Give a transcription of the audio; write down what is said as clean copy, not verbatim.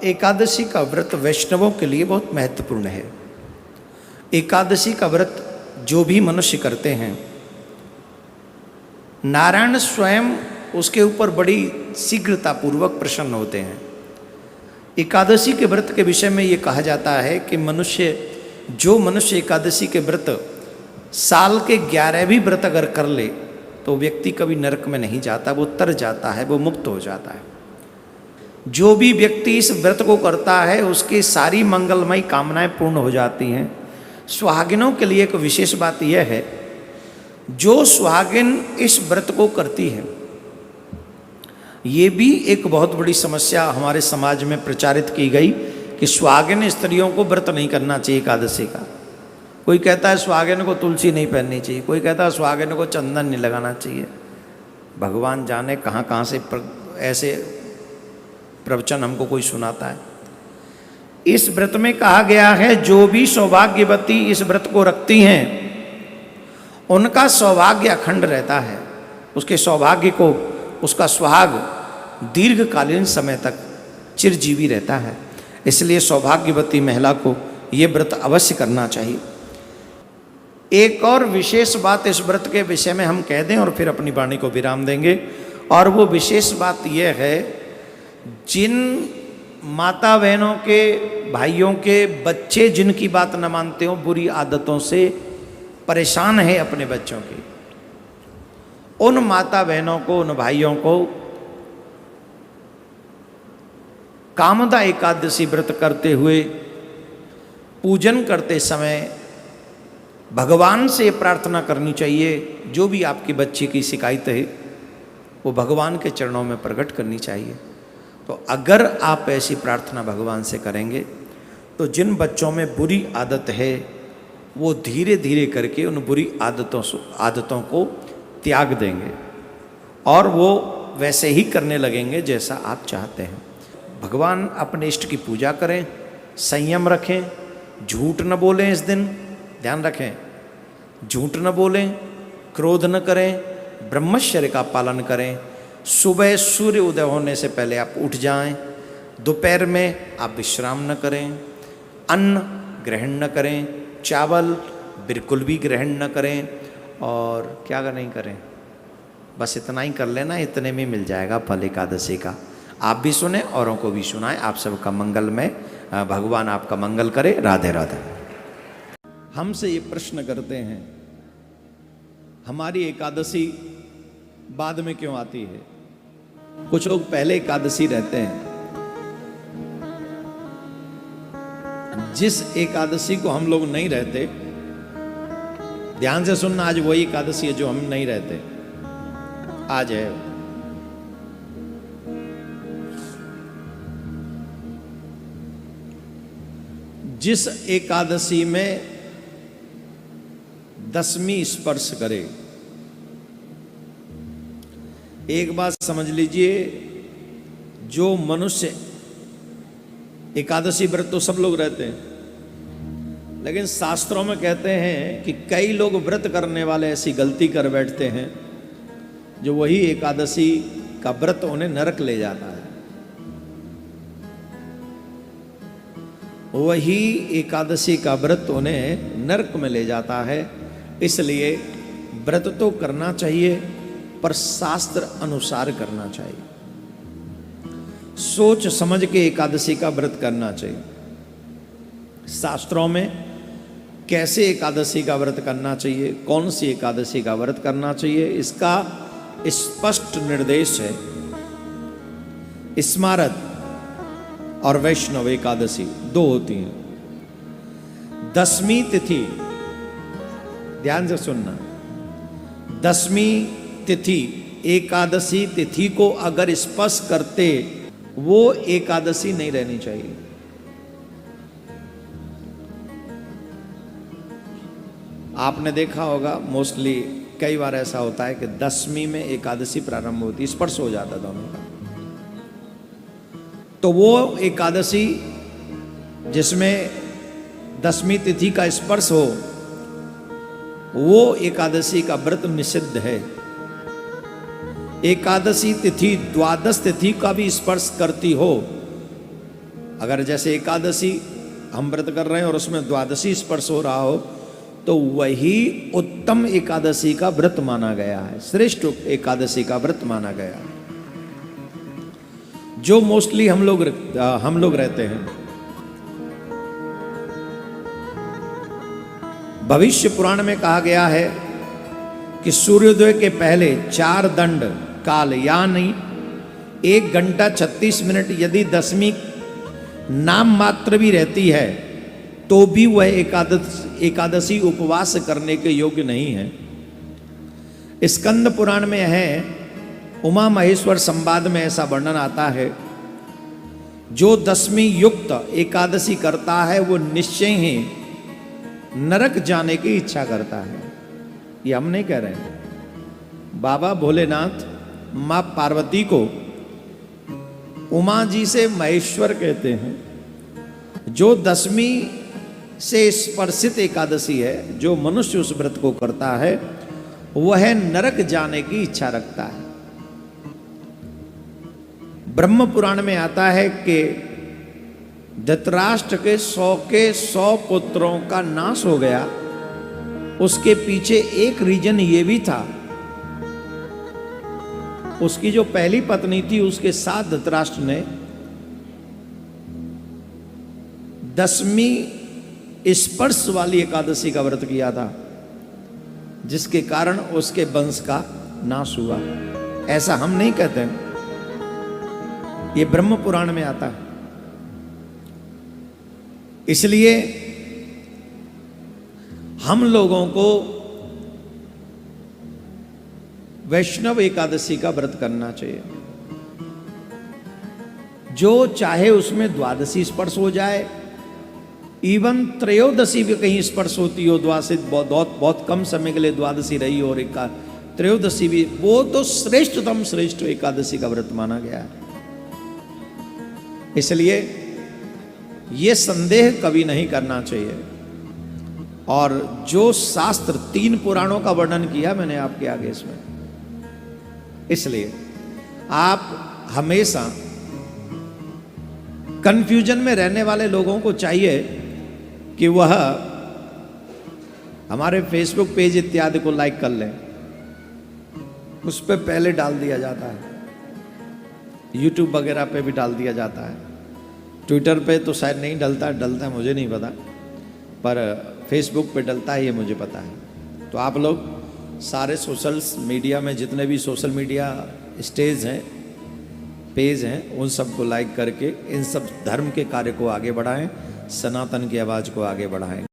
एकादशी का व्रत वैष्णवों के लिए बहुत महत्वपूर्ण है। एकादशी का व्रत जो भी मनुष्य करते हैं, नारायण स्वयं उसके ऊपर बड़ी शीघ्रतापूर्वक प्रसन्न होते हैं। एकादशी के व्रत के विषय में ये कहा जाता है कि जो मनुष्य एकादशी के व्रत साल के 11 भी व्रत अगर कर ले तो व्यक्ति कभी नरक में नहीं जाता, वो तर जाता है, वो मुक्त हो जाता है। जो भी व्यक्ति इस व्रत को करता है उसकी सारी मंगलमयी कामनाएं पूर्ण हो जाती हैं। सुहागिनों के लिए एक विशेष बात यह है, जो सुहागिन इस व्रत को करती है, ये भी एक बहुत बड़ी समस्या हमारे समाज में प्रचारित की गई कि सुहागिन स्त्रियों को व्रत नहीं करना चाहिए एकादशी का। कोई कहता है सुहागिन को तुलसी नहीं पहननी चाहिए, कोई कहता है सुहागिन को चंदन नहीं लगाना चाहिए। भगवान जाने कहाँ कहाँ से ऐसे प्रवचन हमको कोई सुनाता है। इस व्रत में कहा गया है जो भी सौभाग्यवती इस व्रत को रखती हैं उनका सौभाग्य अखंड रहता है, उसके सौभाग्य को, उसका सुहाग दीर्घकालीन समय तक चिरजीवी रहता है। इसलिए सौभाग्यवती महिला को ये व्रत अवश्य करना चाहिए। एक और विशेष बात इस व्रत के विषय में हम कह दें और फिर अपनी वाणी को विराम देंगे, और वो विशेष बात यह है, जिन माता बहनों के, भाइयों के बच्चे जिनकी बात न मानते हो, बुरी आदतों से परेशान है अपने बच्चों की, उन माता बहनों को, उन भाइयों को कामदा एकादशी व्रत करते हुए पूजन करते समय भगवान से प्रार्थना करनी चाहिए। जो भी आपकी बच्ची की शिकायत है वो भगवान के चरणों में प्रकट करनी चाहिए। तो अगर आप ऐसी प्रार्थना भगवान से करेंगे तो जिन बच्चों में बुरी आदत है वो धीरे धीरे करके उन बुरी आदतों को त्याग देंगे और वो वैसे ही करने लगेंगे जैसा आप चाहते हैं। भगवान अपने इष्ट की पूजा करें, संयम रखें, झूठ न बोलें। इस दिन ध्यान रखें, झूठ न बोलें, क्रोध न करें, ब्रह्मचर्य का पालन करें। सुबह सूर्य उदय होने से पहले आप उठ जाएं। दोपहर में आप विश्राम न करें, अन्न ग्रहण न करें, चावल बिल्कुल भी ग्रहण न करें, और क्या नहीं करें, बस इतना ही कर लेना, इतने में मिल जाएगा फल एकादशी का। आप भी सुने, औरों को भी सुनाएं। आप सबका मंगलमय, भगवान आपका मंगल करे। राधे राधे। हमसे ये प्रश्न करते हैं, हमारी एकादशी बाद में क्यों आती है? कुछ लोग पहले एकादशी रहते हैं। जिस एकादशी को हम लोग नहीं रहते, ध्यान से सुनना, आज वही एकादशी है जो हम नहीं रहते, आज है। जिस एकादशी में दसवीं स्पर्श करे, एक बात समझ लीजिए, जो मनुष्य एकादशी व्रत तो सब लोग रहते हैं, लेकिन शास्त्रों में कहते हैं कि कई लोग व्रत करने वाले ऐसी गलती कर बैठते हैं जो वही एकादशी का व्रत उन्हें नरक ले जाता है। वही एकादशी का व्रत उन्हें नरक में ले जाता है। इसलिए व्रत तो करना चाहिए, पर शास्त्र अनुसार करना चाहिए। सोच समझ के एकादशी का व्रत करना चाहिए। शास्त्रों में कैसे एकादशी का व्रत करना चाहिए, कौन सी एकादशी का व्रत करना चाहिए, इसका स्पष्ट निर्देश है। स्मारत और वैष्णव एकादशी दो होती हैं। दसवीं तिथि, ध्यान से सुनना, दसवीं तिथि एकादशी तिथि को अगर स्पर्श करते, वो एकादशी नहीं रहनी चाहिए। आपने देखा होगा, मोस्टली कई बार ऐसा होता है कि दसवीं में एकादशी प्रारंभ होती, स्पर्श हो जाता दोनों का। तो वो एकादशी जिसमें दसवीं तिथि का स्पर्श हो, वो एकादशी का व्रत निषिद्ध है। एकादशी तिथि द्वादश तिथि का भी स्पर्श करती हो, अगर जैसे एकादशी हम व्रत कर रहे हैं और उसमें द्वादशी स्पर्श हो रहा हो तो वही उत्तम एकादशी का व्रत माना गया है, श्रेष्ठ एकादशी का व्रत माना गया है, जो मोस्टली हम लोग रहते हैं। भविष्य पुराण में कहा गया है कि सूर्योदय के पहले 4 दंड काल यानी 1 घंटा 36 मिनट यदि दशमी नाम मात्र भी रहती है तो भी वह एकादशी उपवास करने के योग्य नहीं है। स्कंद पुराण में है, उमा महेश्वर संवाद में ऐसा वर्णन आता है, जो दशमी युक्त एकादशी करता है वो निश्चय ही नरक जाने की इच्छा करता है। ये हम नहीं कह रहे हैं, बाबा भोलेनाथ मां पार्वती को उमा जी से महेश्वर कहते हैं। जो दशमी से स्पर्शित एकादशी है, जो मनुष्य उस व्रत को करता है वह नरक जाने की इच्छा रखता है। ब्रह्म पुराण में आता है कि धृतराष्ट्र के 100 पुत्रों का नाश हो गया। उसके पीछे एक रीजन ये भी था, उसकी जो पहली पत्नी थी उसके साथ धृतराष्ट्र ने दशमी स्पर्श वाली एकादशी का व्रत किया था, जिसके कारण उसके वंश का नाश हुआ। ऐसा हम नहीं कहते हैं, ये ब्रह्म पुराण में आता है। इसलिए हम लोगों को वैष्णव एकादशी का व्रत करना चाहिए। जो चाहे उसमें द्वादशी स्पर्श हो जाए, इवन त्रयोदशी भी कहीं स्पर्श होती हो, द्वादशी बहुत कम समय के लिए द्वादशी रही हो और त्रयोदशी भी, वो तो श्रेष्ठ एकादशी का व्रत माना गया है। इसलिए ये संदेह कभी नहीं करना चाहिए। और जो शास्त्र 3 पुराणों का वर्णन किया मैंने आपके आगे इसमें, इसलिए आप हमेशा कंफ्यूजन में रहने वाले लोगों को चाहिए कि वह हमारे फेसबुक पेज इत्यादि को लाइक कर लें। उस पर पहले डाल दिया जाता है, यूट्यूब वगैरह पे भी डाल दिया जाता है, ट्विटर पे तो शायद नहीं डलता है मुझे नहीं पता, पर फेसबुक पे डलता है ये मुझे पता है। तो आप लोग सारे सोशल मीडिया में जितने भी सोशल मीडिया स्टेज हैं, पेज हैं, उन सबको लाइक करके इन सब धर्म के कार्य को आगे बढ़ाएं, सनातन की आवाज़ को आगे बढ़ाएं।